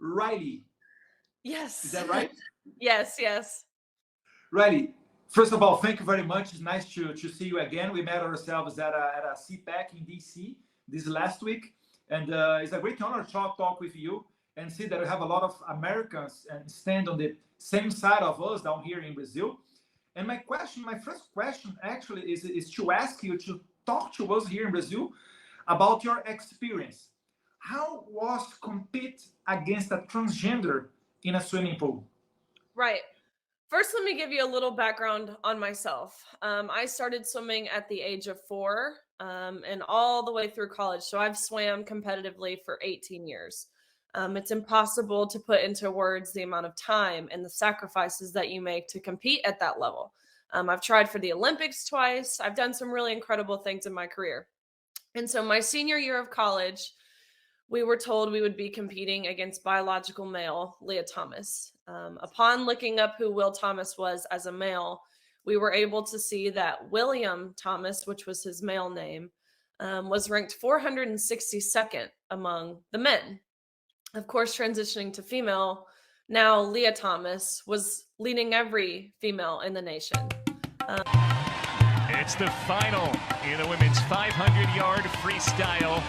Rilley. Yes. Is that right? Yes. Rilley, first of all, thank you very much. It's nice to see you again. We met ourselves at a CPAC in DC this last week. And it's a great honor to talk with you and see that we have a lot of Americans and stand on the same side of us down here in Brazil. And my first question actually is to ask you to talk to us here in Brazil about your experience. How was compete against a transgender in a swimming pool? Right. First, let me give you a little background on myself. I started swimming at the age of 4 and all the way through college. So I've swam competitively for 18 years. It's impossible to put into words the amount of time and the sacrifices that you make to compete at that level. I've tried for the Olympics twice. I've done some really incredible things in my career. And so my senior year of college, we were told we would be competing against biological male Leah Thomas. Upon looking up who Will Thomas was as a male, we were able to see that William Thomas, which was his male name, was ranked 462nd among the men. Of course, transitioning to female, now Leah Thomas was leading every female in the nation. It's the final in the women's 500-yard freestyle.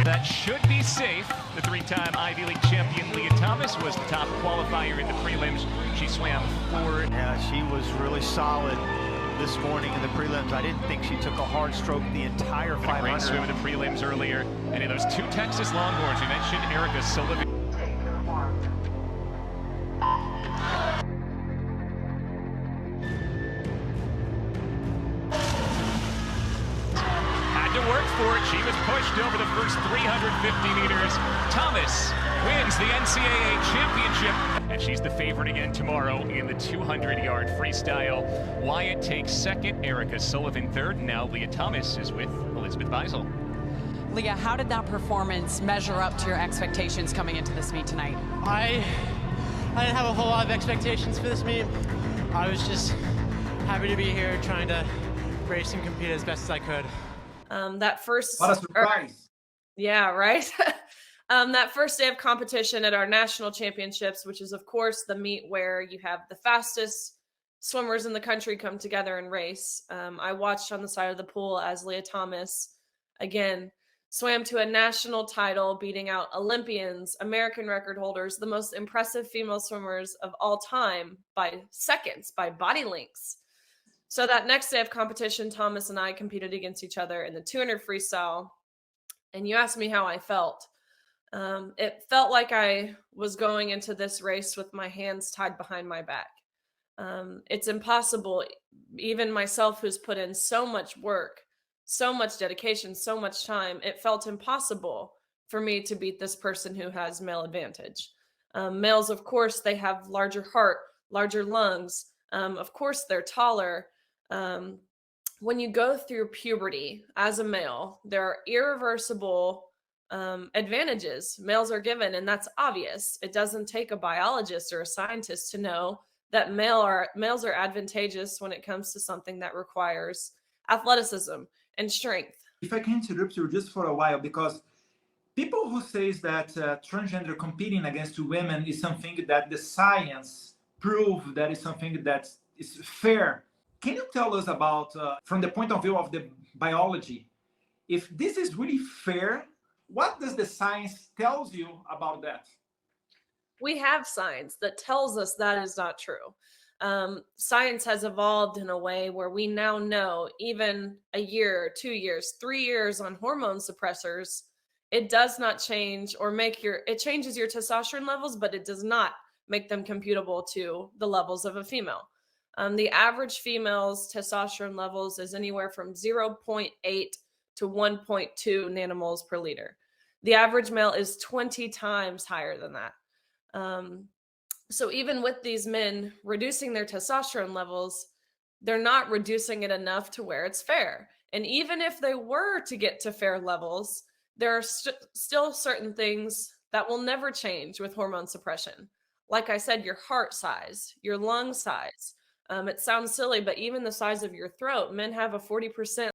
That should be safe. The three-time Ivy League champion Leah Thomas was the top qualifier in the prelims. She swam 4. Yeah, she was really solid this morning in the prelims. I didn't think she took a hard stroke the entire 500. Great swim in the prelims earlier. And in those 2 Texas Longhorns, we mentioned Erica Sullivan. She was pushed over the first 350 meters. Thomas wins the NCAA championship. And she's the favorite again tomorrow in the 200-yard freestyle. Wyatt takes second, Erica Sullivan third, and now Leah Thomas is with Elizabeth Beisel. Leah, how did that performance measure up to your expectations coming into this meet tonight? I didn't have a whole lot of expectations for this meet. I was just happy to be here trying to race and compete as best as I could. That first, what a surprise! Yeah, right. That first day of competition at our national championships, which is of course the meet where you have the fastest swimmers in the country come together and race. I watched on the side of the pool as Leah Thomas again swam to a national title, beating out Olympians, American record holders, the most impressive female swimmers of all time by seconds, by body lengths. So that next day of competition, Thomas and I competed against each other in the 200 freestyle. And you asked me how I felt. It felt like I was going into this race with my hands tied behind my back. It's impossible, even myself who's put in so much work, so much dedication, so much time, it felt impossible for me to beat this person who has male advantage. Males, of course, they have larger heart, larger lungs. Of course, they're taller. When you go through puberty as a male, there are irreversible advantages males are given, and that's obvious. It doesn't take a biologist or a scientist to know that males are advantageous when it comes to something that requires athleticism and strength. If I can interrupt you just for a while, because people who say that transgender competing against women is something that the science proves that is something that is fair. Can you tell us about, from the point of view of the biology, if this is really fair, what does the science tells you about that? We have science that tells us that is not true. Science has evolved in a way where we now know even a year, 2 years, 3 years on hormone suppressors, it does not change or it changes your testosterone levels, but it does not make them computable to the levels of a female. The average female's testosterone levels is anywhere from 0.8 to 1.2 nanomoles per liter. The average male is 20 times higher than that. So even with these men reducing their testosterone levels, they're not reducing it enough to where it's fair. And even if they were to get to fair levels, there are still certain things that will never change with hormone suppression. Like I said, your heart size, your lung size. It sounds silly, but even the size of your throat, men have a 40%